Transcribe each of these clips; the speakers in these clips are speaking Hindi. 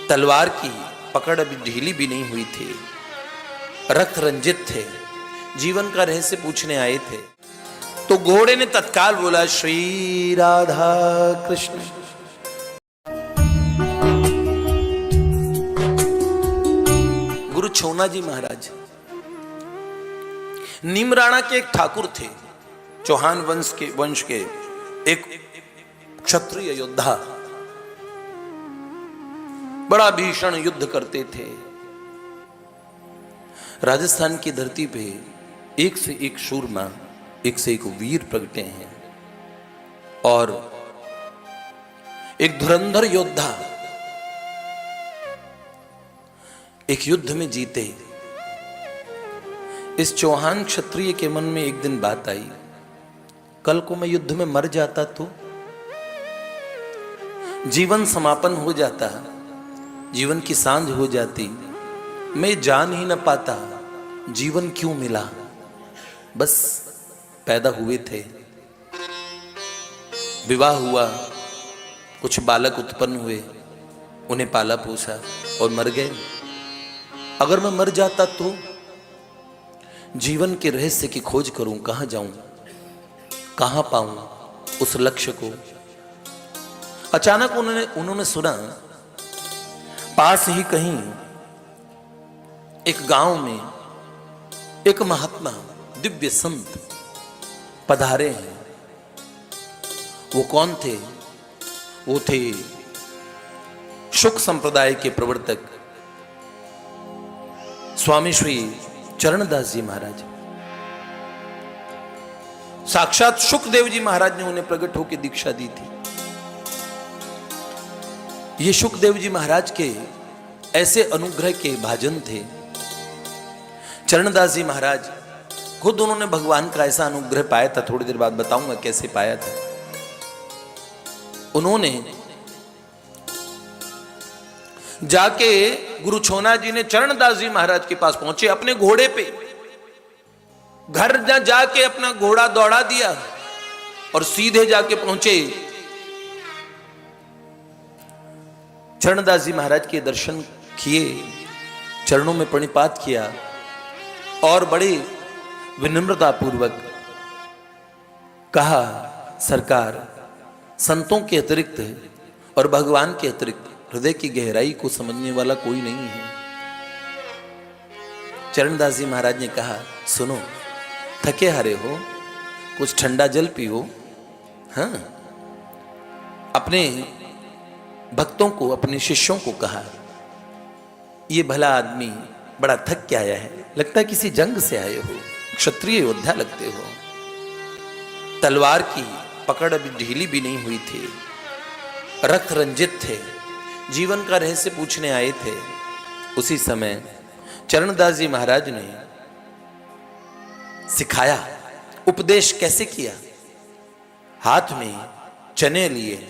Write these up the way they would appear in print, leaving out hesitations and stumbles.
तलवार की पकड़ अभी ढीली भी नहीं हुई थी, रक्त रंजित थे, जीवन का रहस्य पूछने आए थे। तो घोड़े ने तत्काल बोला, श्री राधा कृष्ण। गुरु छोना जी महाराज नीमराणा के एक ठाकुर थे, चौहान वंश के एक क्षत्रिय योद्धा, बड़ा भीषण युद्ध करते थे। राजस्थान की धरती पे एक से एक शूरमा, एक से एक वीर प्रगटे हैं और एक धुरंधर योद्धा एक युद्ध में जीते। इस चौहान क्षत्रिय के मन में एक दिन बात आई, कल को मैं युद्ध में मर जाता तो जीवन समापन हो जाता, जीवन की सांझ हो जाती, मैं जान ही न पाता जीवन क्यों मिला। बस पैदा हुए थे, विवाह हुआ, कुछ बालक उत्पन्न हुए, उन्हें पाला पोसा और मर गए। अगर मैं मर जाता तो जीवन के रहस्य की खोज करूं, कहां जाऊं, कहां पाऊं उस लक्ष्य को। अचानक उन्होंने सुना पास ही कहीं एक गांव में एक महात्मा दिव्य संत पधारे हैं। वो कौन थे? वो थे शुक संप्रदाय के प्रवर्तक स्वामी श्री चरणदास जी महाराज। साक्षात शुकदेव जी महाराज ने उन्हें प्रकट होकर दीक्षा दी थी। ये शुकदेव जी महाराज के ऐसे अनुग्रह के भाजन थे। चरणदास जी महाराज खुद उन्होंने भगवान का ऐसा अनुग्रह पाया था, थोड़ी देर बाद बताऊंगा कैसे पाया था। उन्होंने जाके गुरु छोना जी ने चरणदास जी महाराज के पास पहुंचे अपने घोड़े पे, घर जाके अपना घोड़ा दौड़ा दिया और सीधे जाके पहुंचे। चरणदास जी महाराज के दर्शन किए, चरणों में प्रणिपात किया और बड़े विनम्रता पूर्वक कहा, सरकार, संतों के अतिरिक्त और भगवान के अतिरिक्त हृदय की गहराई को समझने वाला कोई नहीं है। चरणदास जी महाराज ने कहा, सुनो, थके हारे हो, कुछ ठंडा जल पियो। हाँ, अपने भक्तों को, अपने शिष्यों को कहा, ये भला आदमी बड़ा थक के आया है, लगता है किसी जंग से आए हो, क्षत्रिय योद्धा लगते हो। तलवार की पकड़ अभी ढीली भी नहीं हुई थी, रक्त रंजित थे, जीवन का रहस्य पूछने आए थे। उसी समय चरणदास जी महाराज ने सिखाया, उपदेश कैसे किया। हाथ में चने लिए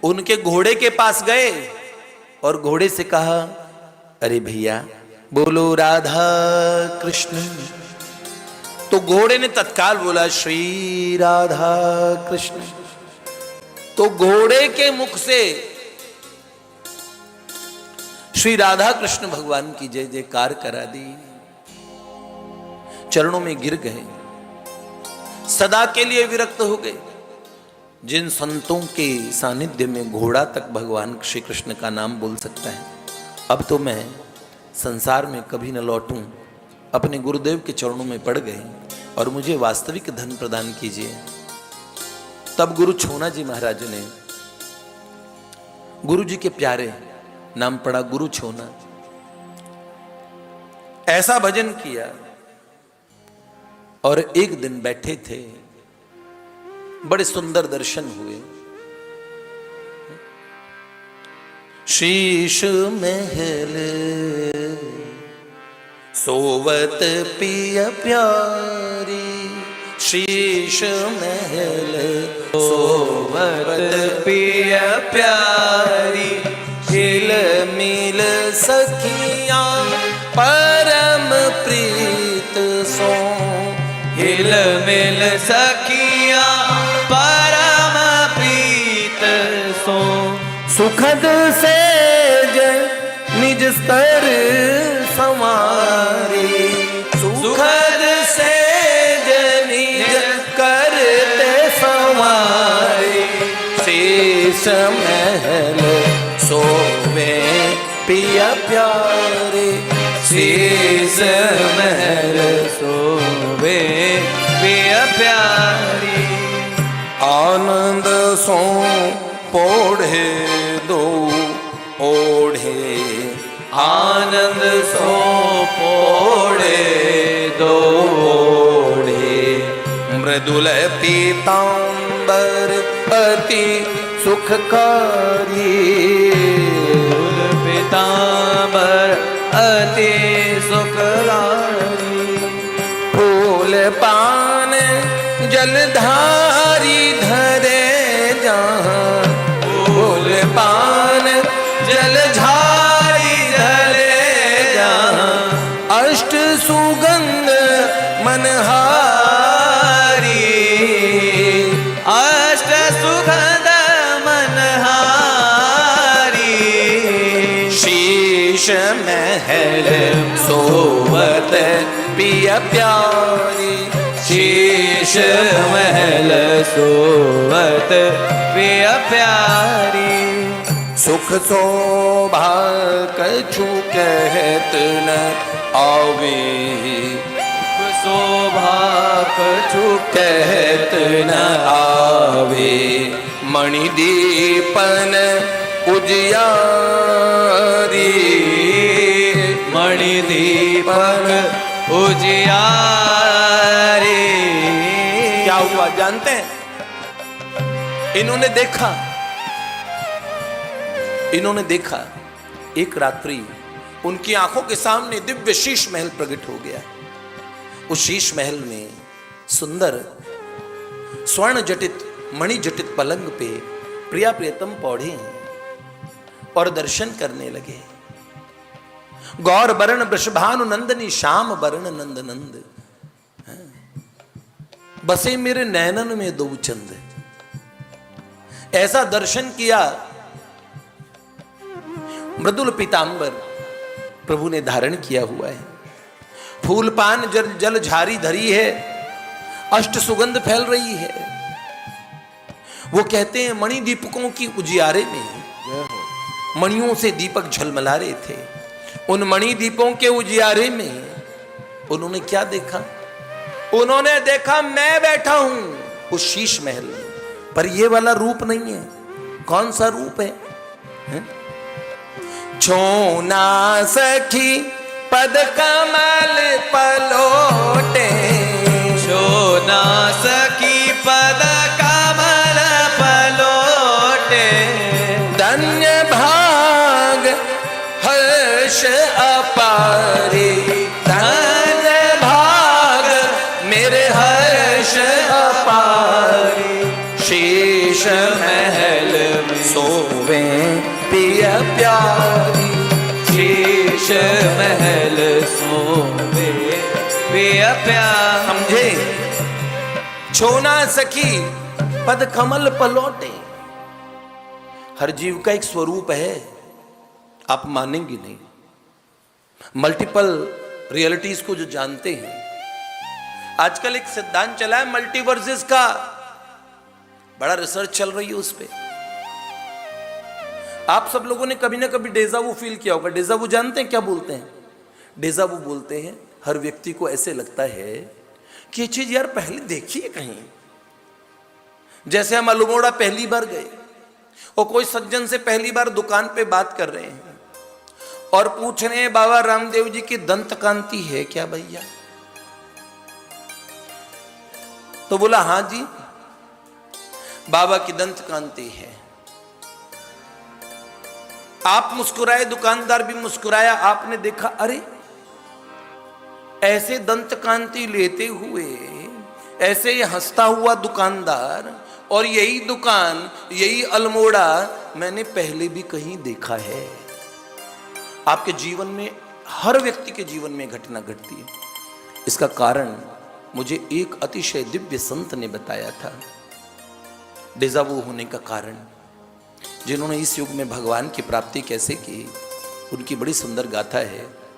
उनके घोड़े के पास गए और घोड़े से कहा, अरे भैया बोलो राधा कृष्ण। तो घोड़े ने तत्काल बोला, श्री राधा कृष्ण। तो घोड़े के मुख से श्री राधा कृष्ण भगवान की जय जयकार करा दी। चरणों में गिर गए, सदा के लिए विरक्त हो गए। जिन संतों के सानिध्य में घोड़ा तक भगवान श्री कृष्ण का नाम बोल सकता है, अब तो मैं संसार में कभी न लौटूं, अपने गुरुदेव के चरणों में पड़ गए और मुझे वास्तविक धन प्रदान कीजिए। तब गुरु छोना जी महाराज ने, गुरु जी के प्यारे, नाम पड़ा गुरु छोना, ऐसा भजन किया और एक दिन बैठे थे, बड़े सुंदर दर्शन हुए। शीश महल सोवत पिय प्यारी, शीश महल सोवत पिय प्यारी, हिल मिल सखियां परम प्रीत सो, हिल मिल सखियां परम प्रीत सो, सुखद सेज कर संवारी, सुखद से निज करते संवारी, शीश महल सोवे पिया प्यारे, शीश महल सोवे पिया प्यारी। आनंद सो पोढ़े दो ओढ़े, आनंद सो पोढ़े दो ओढ़े, मृदुल पीतांबर अति सुखकारी, पीतांबर अति सुखकारी, फूल पान जलधारी धरे जहाँ, फूल पान जलधारी धरे जहाँ, अष्ट सुगंध मनहारी, अष्ट सुगंध मनहारी, शीश महल सोवत पिया प्यारी, शीश महल सोवत पिया प्यारी, सुख शोभा कछु कहत न आवे, शोभा कछु कहत न आवे, मणिदीपन उजियारी, मणिदीपन उजियारी। क्या हुआ जानते हैं? इन्होंने देखा एक रात्रि उनकी आंखों के सामने दिव्य शीश महल प्रकट हो गया। उस शीश महल में सुंदर स्वर्ण जटित मणि जटित पलंग पे प्रिया प्रियतम पौधे और दर्शन करने लगे। गौर वर्ण वृषभानु नंदनी श्याम वर्ण नंद नंद, बसे मेरे नैनन में दो चंद। ऐसा दर्शन किया। मृदुल पीतांबर प्रभु ने धारण किया हुआ है, फूल पान जल झारी धरी है, अष्ट सुगंध फैल रही है। वो कहते हैं मणि दीपकों की उजियारे में मणियों से दीपक झलमला रहे थे। उन मणि दीपों के उजियारे में उन्होंने क्या देखा? उन्होंने देखा मैं बैठा हूं उस शीश महल में, पर ये वाला रूप नहीं है। कौन सा रूप है? छोना सखी पद कमल पलोटे, छोना सखी पद कमल पलोटे, धन्य भाग हर्ष अपारी, धन्य भाग मेरे हर्ष अपारी, शीश महल में सोवे पिया प्यारी, शीश महल सोवे पिया प्यारी। समझे? छोना सखी पद कमल पलोटे। हर जीव का एक स्वरूप है, आप मानेंगे नहीं। मल्टीपल रियलिटीज को जो जानते हैं, आजकल एक सिद्धांत चला है मल्टीवर्सेस का, बड़ा रिसर्च चल रही है उस पे। आप सब लोगों ने कभी ना कभी डेजावू फील किया होगा। डेजावू जानते हैं क्या बोलते हैं? डेजावू बोलते हैं हर व्यक्ति को ऐसे लगता है कि ये चीज यार पहले देखी है कहीं। जैसे हम अल्मोड़ा पहली बार गए और कोई सज्जन से पहली बार दुकान पे बात कर रहे हैं और पूछ रहे हैं बाबा रामदेव जी की दंत कांति है क्या भैया? तो बोला हाँ जी बाबा की दंत कांति है। आप मुस्कुराए, दुकानदार भी मुस्कुराया। आपने देखा अरे ऐसे दंत कांति लेते हुए ऐसे ये हंसता हुआ दुकानदार, और यही दुकान यही अल्मोड़ा मैंने पहले भी कहीं देखा है। आपके जीवन में, हर व्यक्ति के जीवन में घटना घटती है। इसका कारण मुझे एक अतिशय दिव्य संत ने बताया था। डेजावू होने का कारण, जिन्होंने इस युग में भगवान की प्राप्ति कैसे की, उनकी बड़ी सुंदर गाथा है।